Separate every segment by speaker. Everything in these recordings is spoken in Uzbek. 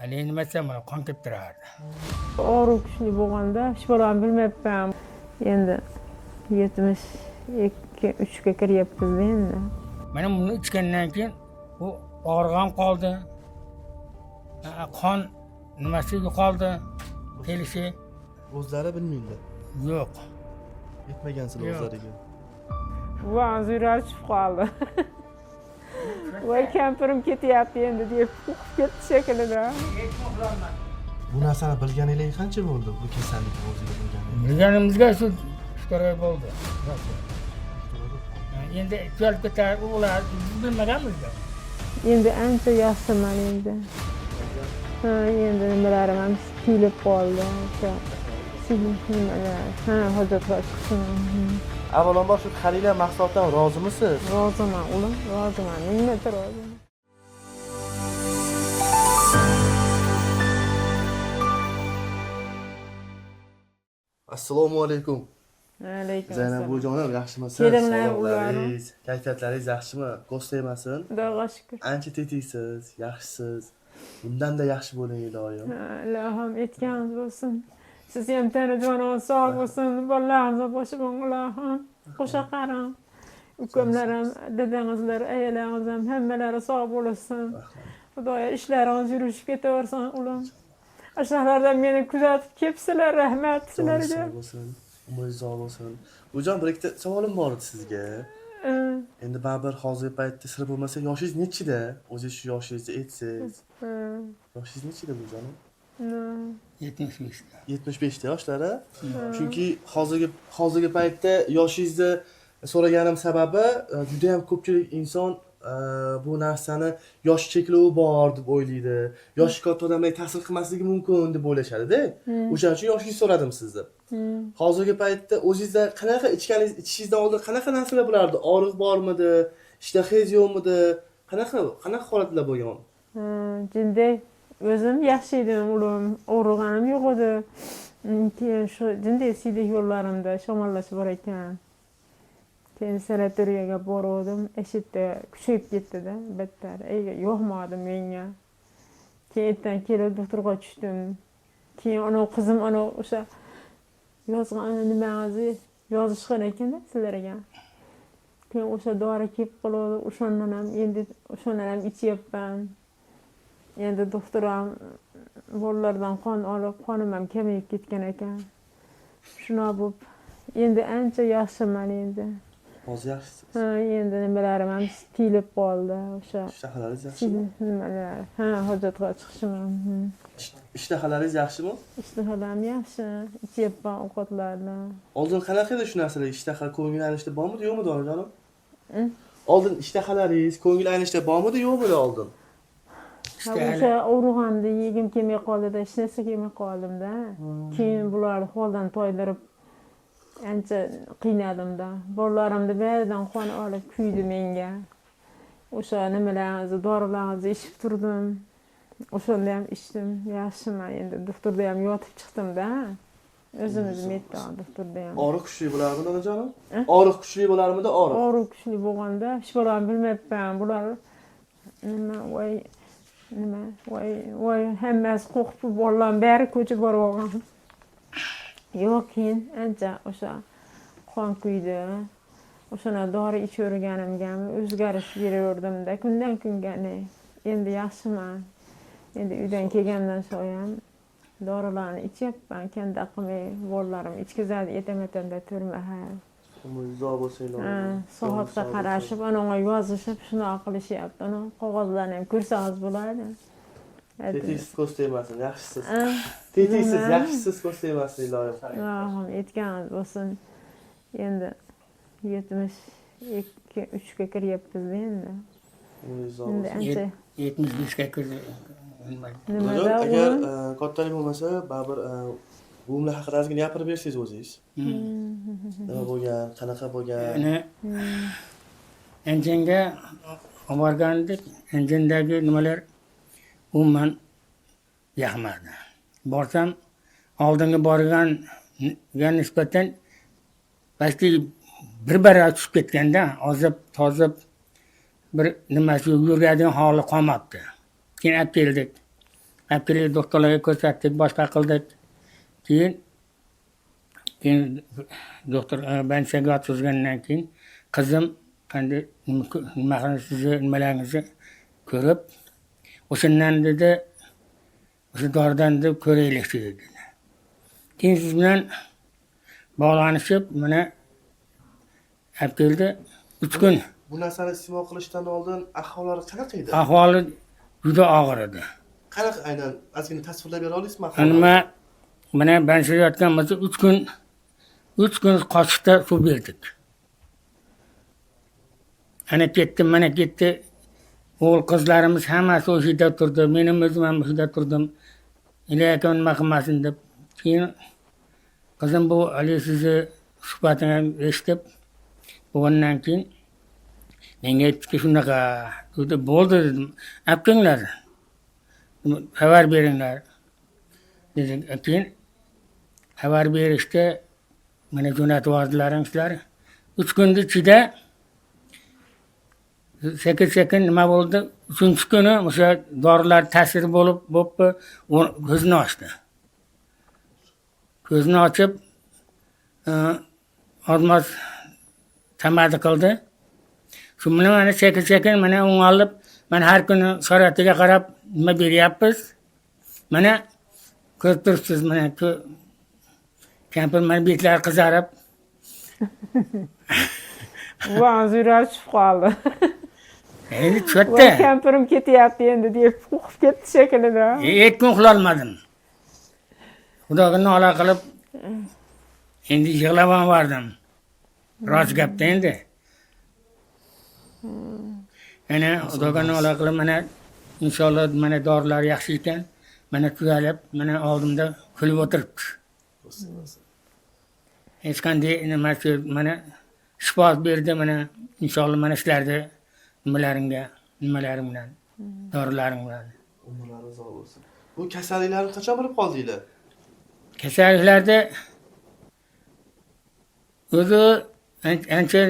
Speaker 1: nima desam mana qon kelib turardi.
Speaker 2: Og'riq kuchli bo'lganda hech bolam bilmayapman. Endi 72-3ga kiryapmiz endi.
Speaker 1: Mana buni ichgandan keyin u og'rig'am qoldi. Qon nimasi yo'qoldi. Kelishi
Speaker 3: O'zlari bilmaydi.
Speaker 1: yo'q.
Speaker 3: Yetmagansizlar
Speaker 1: Yo'q.
Speaker 3: o'zlariga.
Speaker 2: Voy zirachib qoldi. Voy kampirim ketyapti endi deb qo'rqib ketdi shekilida.
Speaker 3: Bu narsani bilganingizga qancha bo'ldi? Bu kasallikni o'ziga bilganingiz?
Speaker 1: Bilganimizga shu 3 oy bo'ldi. Endi kelib ketar ular bilmaganmiz-da.
Speaker 2: Endi ancha yaxshiman endi. Ha, endi nimalarim ham tiyilib qoldi. O'sha nimalar. Ha, hojatga chiqdim.
Speaker 3: Avvalambor shu xaridlar mahsulotdan rozimisiz?
Speaker 2: Roziman, ulim, roziman. Mingta roziman.
Speaker 3: Assalomu alaykum.
Speaker 2: Alaykum
Speaker 3: Zaynab
Speaker 2: assalom.
Speaker 3: bujonim, yaxshimisiz?
Speaker 2: Kelinglar,
Speaker 3: Sog'liqlaringiz, kayfiyatlaringiz yaxshimi? Qo'staymasin.
Speaker 2: Xudoga shukr.
Speaker 3: Ancha tetiksiz, yaxshisiz. Bundan-da yaxshi bo'ling iloyim.
Speaker 2: Allohim aytganingiz bo'lsin. Siz ham tana joningiz sog' bo'lsin. Bolalaringiz boshi bo'nglar. Qo'sha qarang. Ukamlar ham, dadangizlar, ayalaringiz ham hammalari sog' bo'lsin. Xudoya ishlaringiz yurishib ketaversin, ulim. Ashlardan meni kuzatib kelibsizlar, rahmat sizlarga.
Speaker 3: Sog' bo'lsin. Umringiz uzoq bo'lsin. Bujon, bir ikkita savolim bor edi sizga. Endi baribir hozirgi paytda sir bo'lmasa, yoshingiz nechida? O'zingiz shu yoshingizda aytsangiz. Yoshingiz nechida bujonim?
Speaker 1: 75 da.
Speaker 3: 75 yoshlari. Chunki hozirgi paytda yoshingizni so'raganim sababi juda ham ko'pchilik inson bu narsani yosh cheklovi bor deb o'ylaydi. Yoshi katta odamlarga ta'sir qilmasligi mumkin deb o'ylashadi-da. O'shaning uchun yoshingizni so'radim sizdan. Hozirgi paytda o'zingizda qanaqa ichishingizdan oldin qanaqa narsalar bo'lardi? Og'riq bormidi? Ishtahangiz yo'qmidi? Qanaqa holatlar bo'lgan?
Speaker 2: Jinday o'zim yaxshi edim, ulim. Og'rig'anim yo'q edi. Keyin shu jinday siydik yo'llarimda shamollash bor ekan. Keyin sanatoriyaga bordim. Eshitda kuchayib ketdi-da, battar. Yo'qmadi menga. Keyin kelib doktorga tushdim. Keyin ana qizim ana o'sha yozgan nimangizni yozishgan ekan-da sizlarga. Keyin o'sha dori kelib qoldi. O'shandan ham ichyapman. Endi doktor ham bolalardan qon olib, qonim ham kamayib ketgan ekan. Shuna bo'lib, endi ancha yaxshiman endi.
Speaker 3: Hozir yaxshisiz.
Speaker 2: Ha, endi nimalarim ham tiyilib qoldi, o'sha.
Speaker 3: Ishtahalaringiz yaxshimi?
Speaker 2: Nimalar? Ha, hojatga chiqishim.
Speaker 3: Ishtahalaringiz yaxshimi?
Speaker 2: Ishtahalam yaxshi, ichyapman ovqatlarni.
Speaker 3: Oldin qanaqa edi shu narsalar? Ishtaha ko'ngil aynishda bormidi, yo'qmidi onajonim? Oldin ishtahalaringiz, ko'ngil aynishda bormidi, yo'qmidi oldin?
Speaker 2: O'sha og'rig'imda yegim kelmay qoldi-da, hech narsa kelmay qoldim-da. Keyin bularni holdan toydirib ancha qiynaldim-da. Bolalarimni baridan qon olib kuydi menga. O'sha nimalarni, dorilarni ichib turdim. O'shanda ham ichdim. Yaxshiman endi. Doktorda ham yotib chiqdim-da. O'zimizni aytdim doktorda ham.
Speaker 3: Og'riq kuchli bo'larmidi onajonim? Og'riq kuchli bo'larmidi, og'riq?
Speaker 2: Og'riq kuchli bo'lganda hech bolam bilmayapman. Bular voy hammasi qo'rqib bolalarni bari ko'chib borib olgan. Yo'q, keyin ancha o'sha qon quydi. O'shana dori ichaverganimga o'zgarish beraverdim-da, kundan kunga. Endi yaxshiman. Endi uydan kelgandan so'ng dorilarni ichyapman, kanda qilmay bolalarim ichkizadi, etamatanda turmay.
Speaker 3: Uzoq bo'lsin iloyim.
Speaker 2: Soatga qarashib, anonga yozishib, shunaqa qilishyapti. Ana qog'ozlarni ham ko'rsangiz bo'ladi.
Speaker 3: Tetiksiz ko'staymasin, yaxshisiz. Tetiksiz, yaxshisiz ko'staymasin iloyim.
Speaker 2: Allohim aytganingiz bo'lsin. Endi 72-3ga kiryapmiz endi.
Speaker 3: Uzoq
Speaker 2: Endi
Speaker 3: bo'lsin.
Speaker 2: ancha
Speaker 1: 75 ga kirdi.
Speaker 2: nimada
Speaker 3: Agar kattalik bo'lmasa, baribir bo'mlar haqida ozgina gapirib bersangiz o'zingiz. Nima bo'lgan, qanaqa bo'lgan?
Speaker 1: Anjinga olib borgandik. Anjindagi nimalar umuman yoqmadi. Borsam oldinga borganga nisbatan balki bir-biri tushib ketganda, ozib bir nimasi yuradigan holi qolmabdi. Keyin olib keldik. Akili doktorlarga ko'rsatdik, boshqa qildik. Keyin doktor banchaga yotqizgandan keyin qizim qanday nima sizni nimalaringizni ko'rib, o'shandan dedi, o'sha doridan deb ko'raylik dedi. Keyin siz bilan bog'lanishib, mana olib keldi. 3 kun
Speaker 3: Bu narsani iste'mol qilishdan oldin ahvollari qanaqa edi?
Speaker 1: ahvoli juda og'ir edi.
Speaker 3: Qanaqa aynan ozgina tasvirlab bera olasizmi?
Speaker 1: Nima mana banchaga yotgan bo'lsa 3 kun qoshiqda suv berdik. Ana ketdi, mana ketdi. O'g'il qizlarimiz hammasi o'sha yerda turdi. Mening o'zim ham o'sha yerda turdim. Iloyim nima qilmasin deb. Keyin qizim bu hali sizni suhbatingizni eshitib, bo'lgandan keyin menga aytdiki shunaqa, dedi, bo'ldi dedim. Olib kelinglar. Xabar beringlar. Dedi, keyin xabar berishdi. Mana jo'natib yubordilaring sizlar. 3 kunni ichida sekin nima bo'ldi? 3-kuni o'sha dorilar ta'siri bo'pti, ko'zini ochdi. Ko'zini ochib, ozmoz tamadi qildi. Shu bilan mana sekin mana o'ng'alib, mana har kuni suratiga qarab nima beryapmiz. Mana ko'rib turibsiz, mana kampir mana betlari qizarib.
Speaker 2: Vazir ochib qoldi.
Speaker 1: Endi
Speaker 2: Voy
Speaker 1: cho'tta.
Speaker 2: kampirim ketyapti endi deb qo'rqib ketdi shekilli.
Speaker 1: 2 kun uxlolmadim. Xudoga nola qilib endi yig'lab ham bordim. Rost gapda endi. Mana xudoga nola qilib mana inshaalloh mana dorilar yaxshi ekan. Mana tuzalib, mana oldimda kulib o'tiribdi. Hech qanday nima mana shifo berdi mana inshaalloh mana sizlarni nimalaring bilan, dorilaring bilan.
Speaker 3: Umrlaringiz uzoq bo'lsin. Bu kasalliklarni qachon bilib qoldinglar?
Speaker 1: Kasalliklarda o'zi ancha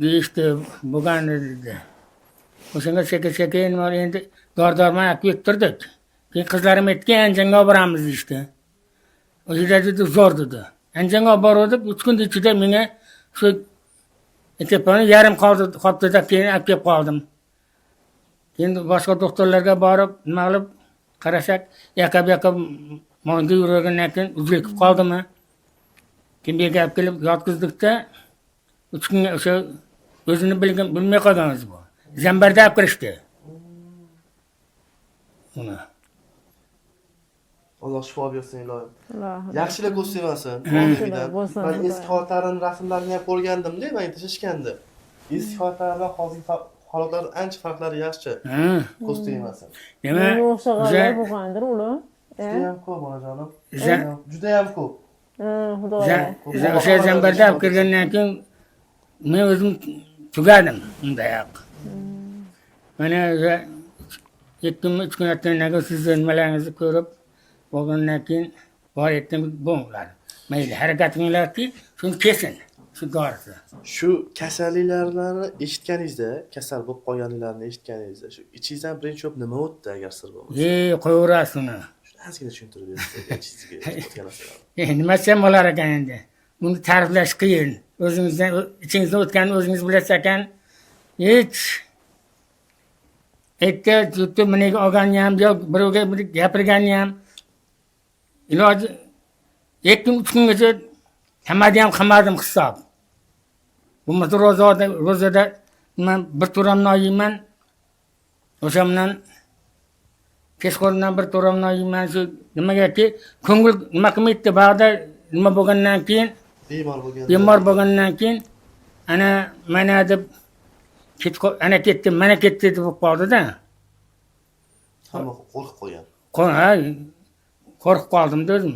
Speaker 1: deyishdi, bo'lgan dedi. O'shanga sekin nima endi dor-dorman olib kettirdik. Keyin qizlarim aytdi, Andijonga olib boramiz deyishdi. O'sha dedi zo'r dedi. Andijonga olib bordik, 3 kun ichida menga shu etapani yarim qoldi-da keyin olib kelib qoldim. Keyin boshqa doktorlarga borib, nima qilib qarasak, yoqa mo'nda yuragandan keyin uzilib qoldimi? Keyin berga olib kelib yotqizdikda 3 kunga o'sha o'zini bilmay qolganmiz bu. Zambarda olib kirishdi. Uni.
Speaker 3: Alloh shifo bersin iloyim.
Speaker 2: Alloh.
Speaker 3: Yaxshilik ko'rsatmasin.
Speaker 2: Yaxshilik bo'lsin.
Speaker 3: Men eski holatlarini rasmlarini ham ko'rgandim-da, men tashishgandi. Eski holatlardan hozirgi holatlar ancha farqlari yaxshi. Ko'rsatmasin.
Speaker 1: Nima?
Speaker 2: Menga o'xshaganlar bo'lgandir ular.
Speaker 3: Juda ham ko'p onajonim. Juda ham ko'p.
Speaker 2: Xudoga.
Speaker 1: O'sha zambarda olib kirgandan keyin men o'zim tugadim undayoq. Mana o'sha 2-3 kun o'tgandan keyin sizni nimalaringizni ko'rib bo'lgandan keyin bor aytdim, bo'linglar. Mayli, harakat qilinglarki, shuni kesin, shu dorisi.
Speaker 3: Shu kasalliklarni eshitganingizda, kasal bo'lib qolganliklarini eshitganingizda, shu ichingizdan birinchi ko'p nima o'tdi agar sir bo'lmasa?
Speaker 1: Qo'yaverasiz uni.
Speaker 3: Shuni ozgina tushuntirib bersangiz, ichingizga o'tgan narsalarni.
Speaker 1: Nima desam bo'lar ekan endi. Buni ta'riflash qiyin. O'zingizdan ichingizdan o'tganini o'zingiz bilasiz ekan. Hech aytdi, jutni meniga olganni ham yo'q, birovga gapirganni ham iloji 2-3 kungacha hamma ham qilmadim hisob. Bo'lmasa ro'zada men bir turam non yeyman. O'sha bilan kechqurundan bir turam non yeyman. Shu nimagaki ko'ngil nima qilmaydi, ba'da nima bo'lgandan keyin bemor bo'lgandan keyin ana mana deb ana ketdim, mana ketdi deb qoldi-da.
Speaker 3: Hamma qo'rqib qolgan.
Speaker 1: Qo'rqib qoldim dedim.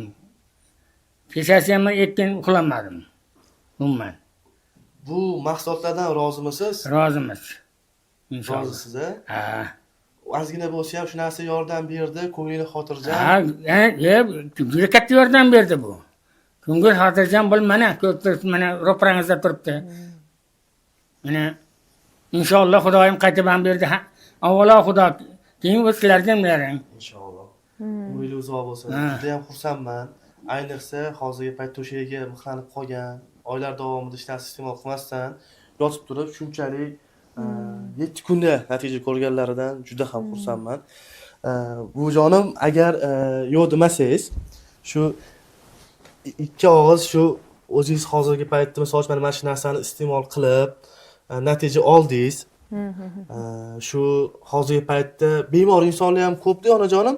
Speaker 1: Kechasi ham 2 kun uxlamadim. Umuman.
Speaker 3: Bu mahsulotlardan rozimisiz?
Speaker 1: Rozimiz. Inshaalloh.
Speaker 3: Rozisiz, a?
Speaker 1: Ha.
Speaker 3: Ozgina bo'lsa ham shu narsa yordam berdi, ko'nglingiz xotirjam.
Speaker 1: Ha, juda katta yordam berdi bu. Ko'ngil xotirjam bo'lib mana ko'rib turibsiz, mana ro'parangizda turibdi. Mana inshaalloh Xudoyim qaytib ham berdi. Avvalo Xudo, keyin o'zlardan bering.
Speaker 3: Inshaalloh. umri uzoq bo'lsin.
Speaker 1: Ha.
Speaker 3: Juda ham xursandman. Ayniqsa hozirgi payt to'shagiga mixlanib qolgan, oylar davomida ishlarni iste'mol qilmasdan yotib turib shunchalik 7 kunda natija ko'rganlaridan juda ham xursandman. Buvijonim, agar yo'q demasangiz, shu ikki og'iz shu o'zingiz hozirgi paytda misol uchun mana shu narsani iste'mol qilib natija oldingiz. Shu hozirgi paytda bemor insonlar ham ko'p-da onajonim.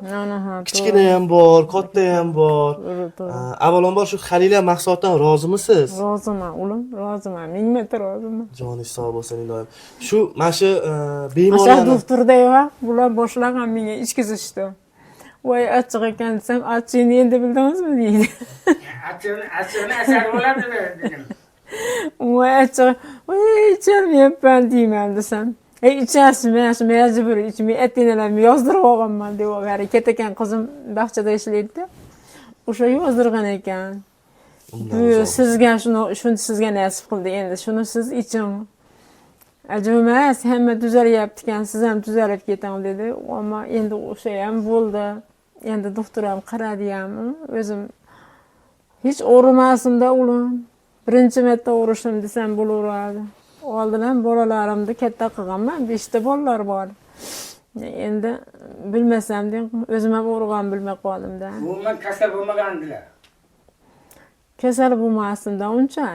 Speaker 3: Kichkina ham bor, katta ham bor. Avvalambor shu Halila mahsulotdan rozimisiz?
Speaker 2: Roziman, ulim, roziman. Ming marta roziman.
Speaker 3: Joningiz sog' bo'lsin iloyim. Shu mana shu
Speaker 2: Asha
Speaker 3: bemorlarni
Speaker 2: doktorda bular boshlagan menga ichkizishdi. Voy achchiq ekan desam, achchig'ini endi bildingizmi deydi.
Speaker 1: Achchig'ini asar bo'ladi dedim.
Speaker 2: Voy achchiq, voy icholmayapman deyman desam. Ichasizmi, majbur ichmay etinalarni yozdirib olganman deb o'g'ari ketakan qizim bog'chada ishlaydi. O'sha yozdirgan ekan. Bu sizga shuni sizga nasib qildi. Endi shuni siz iching. Ajomas, hamma tuzalyapti ekan, siz ham tuzalib keting dedi. Ammo endi o'sha ham bo'ldi. Endi doktor ham qaradi ham, o'zim hech o'rimasimda ulim. Birinchi marta o'rishdim desam bo'laveradi. Oldin bolalarimni katta qilganman, 5 ta bolalar bor. Endi bilmasam deb o'zim ham o'rgan bilmay qoldim-da.
Speaker 1: Umuman kasal bo'lmagandilar.
Speaker 2: Kasal bo'lmasimda uncha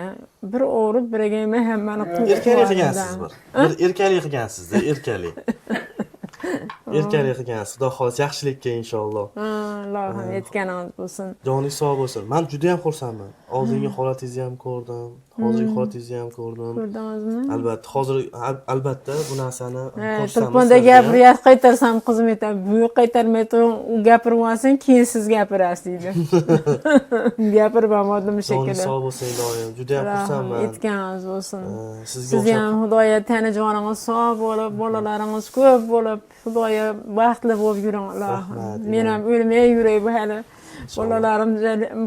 Speaker 2: bir o'rib biriga yemay hammani
Speaker 3: erkalik qilgansiz bir. Bir erkalik qilgansiz-da, erkalik. Erkalik qilgansiz. Xudo xohlasa yaxshilikka inshaalloh.
Speaker 2: Allohim aytganingiz bo'lsin.
Speaker 3: Joningiz sog' bo'lsin. Men juda ham xursandman. Oldingi holatingizni ham ko'rdim, hozirgi holatingizni ham ko'rdim.
Speaker 2: Ko'rdingizmi?
Speaker 3: Albatta, hozir albatta bu narsani ko'rsam.
Speaker 2: Telefonda gapiryapti, qaytarsam qizim aytadi, "Bu qaytarmay turing, u gapirmasin, keyin siz gapirasiz" deydi. Gapirib olmadim shekilli.
Speaker 3: Joningiz sog' bo'lsin iloyim. Juda ham xursandman.
Speaker 2: Aytganingiz bo'lsin.
Speaker 3: Sizga
Speaker 2: Siz ham Xudoya tani joningiz sog' bo'lib, bolalaringiz ko'p bo'lib, Xudoya baxtli bo'lib yuring, Allohim. Men ham o'lmay yuray bu hali. Bolalarim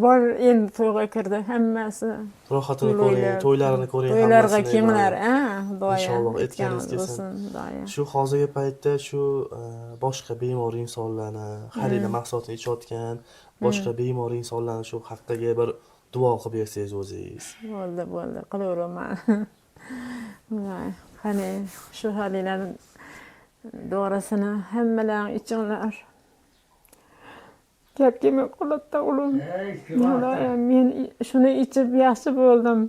Speaker 2: bor endi to'yga kirdi, hammasi.
Speaker 3: Rohatini ko'ring, to'ylarini ko'ring,
Speaker 2: To'ylarga kenglar, Xudoya.
Speaker 3: Inshaalloh aytganingiz kelsin. Shu hozirgi paytda shu boshqa bemor insonlarni, Halila mahsulotini ichayotgan boshqa bemor insonlarni shu haqqiga bir duo qilib bersangiz o'zingiz.
Speaker 2: Bo'ldi, qilaveraman. Qani shu Halilaning dorisini hammalar ichinglar. Gap kelmay qoladi ulim. Men shuni ichib yaxshi bo'ldim.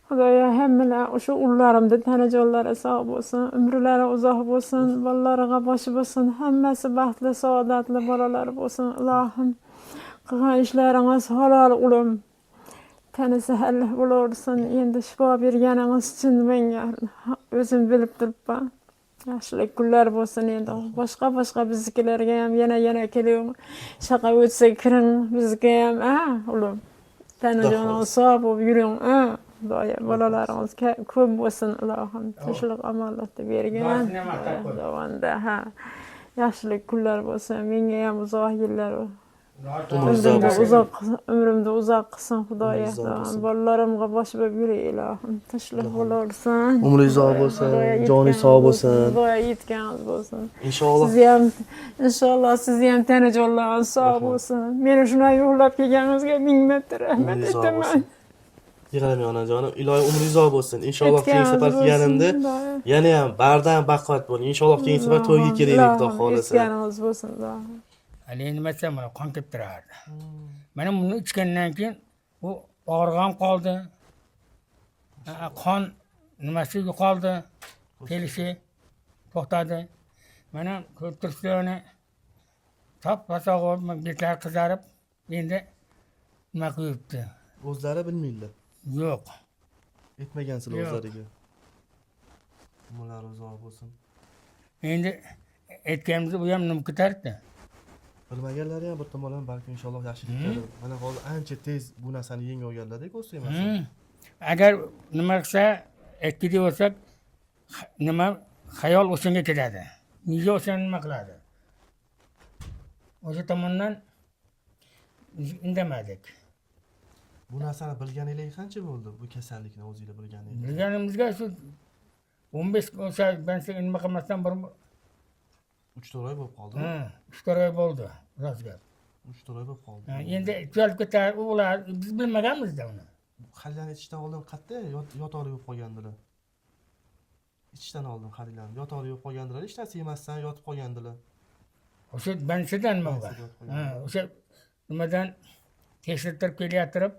Speaker 2: Xudoya hammalar o'sha ullarimda tanajonlari sog' bo'lsin, umrlari uzoq bo'lsin, bolalariga boshi bo'lsin, hammasi baxtli, saodatli bolalar bo'lsin. Ilohim, qilgan ishlaringiz halol ulim. Tanasi halol bo'laversin. Endi shifo berganingiz uchun menga o'zim bilib turibman. Yaxshilik kunlar bo'lsin endi. Boshqa biznikilarga ham yana keling. Shaqa o'tsa kiring bizga ham, ulim. Tanajoningiz sog' bo'lib yuring, Xudoya bolalaringiz ko'p bo'lsin, Ilohim. Tinchlik, omonlikni bergan. Davonda, yaxshilik kunlar bo'lsin. Menga ham uzoq yillar umrimda uzoq qilsin Xudoya. Bolalarimga bosh bo'lib yuray, Ilohim. Tinchlik bo'laversin.
Speaker 3: Umringiz uzoq bo'lsin, joningiz sog' bo'lsin.
Speaker 2: Xudoya yetganingiz bo'lsin.
Speaker 3: Inshaalloh.
Speaker 2: Inshaalloh sizni ham tanajonlaringiz sog' bo'lsin. Meni shunday yo'llab kelganingizga ming marta rahmat aytaman.
Speaker 3: Yig'lamay onajonim, iloyim umringiz uzoq bo'lsin. Inshaalloh keyingi safar kelganimda yana ham bardan baquvvat bo'ling. Inshaalloh keyingi safar to'yga kelaylik, Xudo xolasa.
Speaker 2: Yetganingiz bo'lsin.
Speaker 1: Hali endi masalan mana qon kelib turardi. Mana buni ichgandan keyin u og'rig'im qoldi. Qon nimasi yo'qoldi. Kelishi to'xtadi. Mana ko'rib turibsizlar, top-pasog'i betlar qizarib, endi nima qilibdi?
Speaker 3: O'zlari bilmaydilar.
Speaker 1: Yo'q.
Speaker 3: Aytmagansizlar o'zlariga. Umrlari uzoq bo'lsin.
Speaker 1: Endi aytganimizda bu ham nima ko'tardi?
Speaker 3: Bilmaganlari ham bir tomondan balki inshaalloh yaxshilik keladi. Mana hozir ancha tez bu narsani yengib olganlar-da, ko'rsangiz.
Speaker 1: Agar nima qilsa, aytdi bo'lsak, nima xayol o'shanga ketadi. Miya o'shani nima qiladi? O'sha tomondan indamadik.
Speaker 3: Bu narsani bilganingiz qancha bo'ldi? Bu kasallikni o'zingiz bilganingiz?
Speaker 1: Bilganimizga shu 15 o'sha ben nima qilmasdan bir
Speaker 3: 3-4 oy bo'lib qoldi.
Speaker 1: 3-4 oy bo'ldi, rost gap.
Speaker 3: Uchtalay bo'lib qoldi.
Speaker 1: Endi kelib ketar ular biz bilmaganmizda uni.
Speaker 3: Xalilani ichishdan oldin qayerda yotoqli bo'lib qolgandilar. Ichishdan oldin Xalilani yotoqli bo'lib qolgandilar. Hech narsa yemasdan yotib qolgandilar.
Speaker 1: O'sha bansidan bo'lgan.
Speaker 3: Bansidan qo'ygan.
Speaker 1: O'sha nimadan tekshirtirib kelayotirib,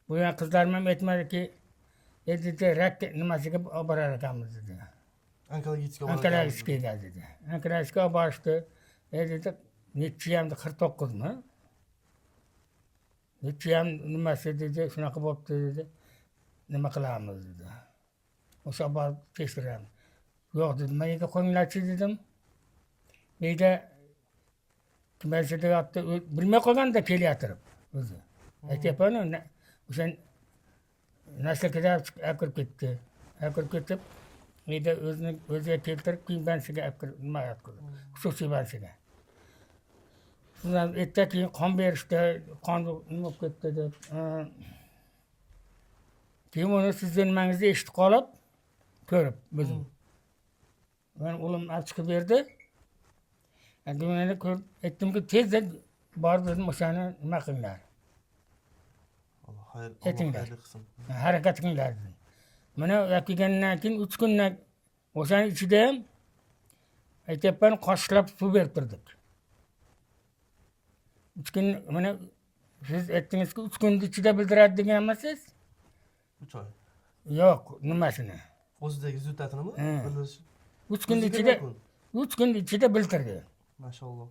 Speaker 1: bu ham qizlarim ham aytmadiki, endi rak nimasiga olib borar ekanmiz dedi.
Speaker 3: Onkologiyga
Speaker 1: Onkologiyga dedi. Onkologiyga olib borishdi. Dedi, nechi ham 49 mi? Nechi ham nimasi dedi, shunaqa bo'pti dedi. Nima qilamiz dedi. O'sha borib tekshiramiz. Yo'q dedim, men yerga qo'yinglarchi dedim. Meyda kimasi deyapti, bilmay qolganda kelayotirib o'zi. Aytyapman, o'sha naslakada akirib ketdi. Akirib ketib, meyda o'ziga keltirib, keyin bansiga akirib, nima qildi? Xususiy bansiga. Shundan erta keyin qon berishdi, qon nima bo'lib ketdi deb. Keyin uni sizni nimangizni eshitib qolib, ko'rib o'zim. Men o'g'lim olib chiqib berdi. Endi men aytdimki, tezda borib dedim, o'shani nima qilinglar.
Speaker 3: Alloh xayr,
Speaker 1: Aytinglar.
Speaker 3: Alloh qilsin.
Speaker 1: Harakat qilinglar dedim. Mana kelgandan keyin 3 kundan o'shani ichida ham aytyapman, qoshiqlab suv berib turdik. 3 kun mana siz aytdingizki, 3 kun ichida bildiradi degan emassiz?
Speaker 3: 3 oy.
Speaker 1: Yo'q, nimasini?
Speaker 3: O'zidagi rezultatini bildirish.
Speaker 1: 3 kun ichida 3 kun ichida bildirdi.
Speaker 3: Mashalloh.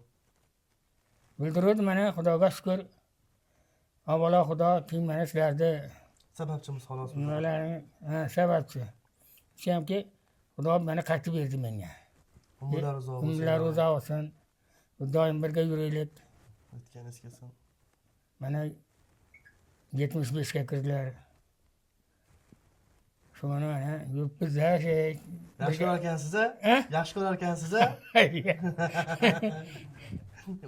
Speaker 1: Bildirdi, mana Xudoga shukr. Avvalo Xudo, keyin mana sizlarni
Speaker 3: Sababchimiz xolos.
Speaker 1: nimalarni sababchi. Shamki Xudo meni qaytib berdi menga.
Speaker 3: Umrlar uzoq bo'lsin.
Speaker 1: Umrlar uzoq bo'lsin. Doim birga yuraylik.
Speaker 3: Aytganingiz kelsin.
Speaker 1: Mana 75 ga kirdilar. Shuni mana yuribmiz-da
Speaker 3: Yaxshi ko'rar ekansiz-a? Yaxshi ko'rar ekansiz-a?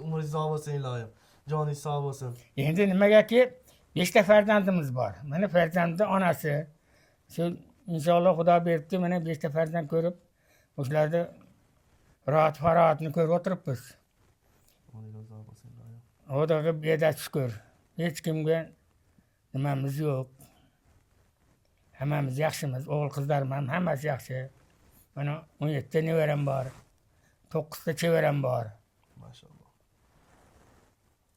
Speaker 3: Umringiz uzoq bo'lsin iloyim. Joningiz sog' bo'lsin.
Speaker 1: Endi nimagaki 5 ta farzandimiz bor. Mana farzandning onasi. Shu inshaalloh Xudo beribdi, mana 5 ta farzand ko'rib, o'shalarni rohat farohatni ko'rib o'tiribmiz.
Speaker 3: Umringiz uzoq bo'lsin iloyim.
Speaker 1: Xudoga bedat shukr. Hech kimga nimamiz yo'q. Hammamiz yaxshimiz. O'g'il qizlarim ham hammasi yaxshi. Mana 17 ta nevaram bor. 9 ta chevaram bor.
Speaker 3: Mashalloh.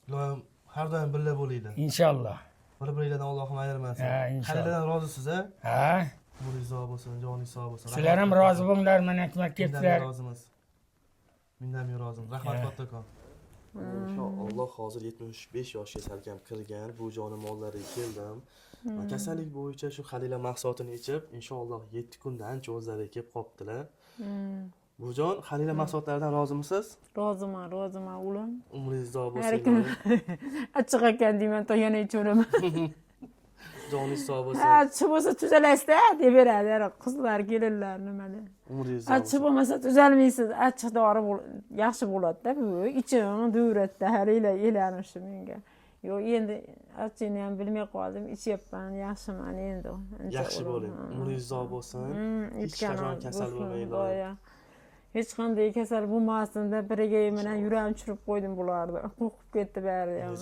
Speaker 3: Iloyim har doim birga bo'linglar.
Speaker 1: Inshaalloh.
Speaker 3: Bir-biringlardan Allohim ayirmasin.
Speaker 1: Ha, inshaalloh.
Speaker 3: Xalildan rozisiz-a?
Speaker 1: Ha?
Speaker 3: Umringiz uzoq bo'lsin, joningiz sog' bo'lsin.
Speaker 1: Sizlar ham rozi bo'linglar, mana hikmat
Speaker 3: Mendan
Speaker 1: ketdilar.
Speaker 3: rozimiz. Mendan rozimiz. Rahmat kattakon. Alloh hozir 75 yoshga salkam kirgan, bu joni mollariga keldim. Kasallik bo'yicha shu Xalila mahsulotini ichib, inshaalloh 7 kundan ancha o'zlariga kelib qoptilar. Bujon, Xalila mahsulotlaridan rozimisiz?
Speaker 2: Roziman, o'g'lim.
Speaker 3: Umringiz uzoq
Speaker 2: Har
Speaker 3: bo'lsin.
Speaker 2: kuni achchiq ekan deyman, to yana ichaveraman.
Speaker 3: Joningiz sog' bo'lsin.
Speaker 2: Achchiq bo'lsa tuzalasizda deb beradi, qizlar, kelinlar nimada.
Speaker 3: Umringiz uzoq
Speaker 2: Achchiq
Speaker 3: bo'lsin.
Speaker 2: bo'lmasa tuzalmaysiz. Achchiq dori yaxshi bo'ladi-da, bu ichim duratda halilar elanishi menga. Yo'q, endi achchiqni ham bilmay qoldim, ichyapman, yaxshiman endi.
Speaker 3: Yaxshi bo'ling. Umringiz uzoq bo'lsin. Hech qachon kasal bo'lmanglar.
Speaker 2: Hech qanday kasal bo'lmasin-da, biriga mana yuragim chirib qo'ydim bularni. Qo'rqib ketdi bari ham.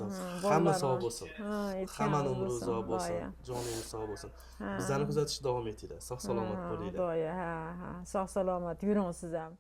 Speaker 3: Hamma sog' bo'lsin.
Speaker 2: Hamma
Speaker 3: Hamma umri uzoq bo'lsin. Joningiz sog' bo'lsin. Bizlarni kuzatishda davom etinglar. Sog' salomat bo'linglar.
Speaker 2: Ha, sog' salomat yuring siz ham.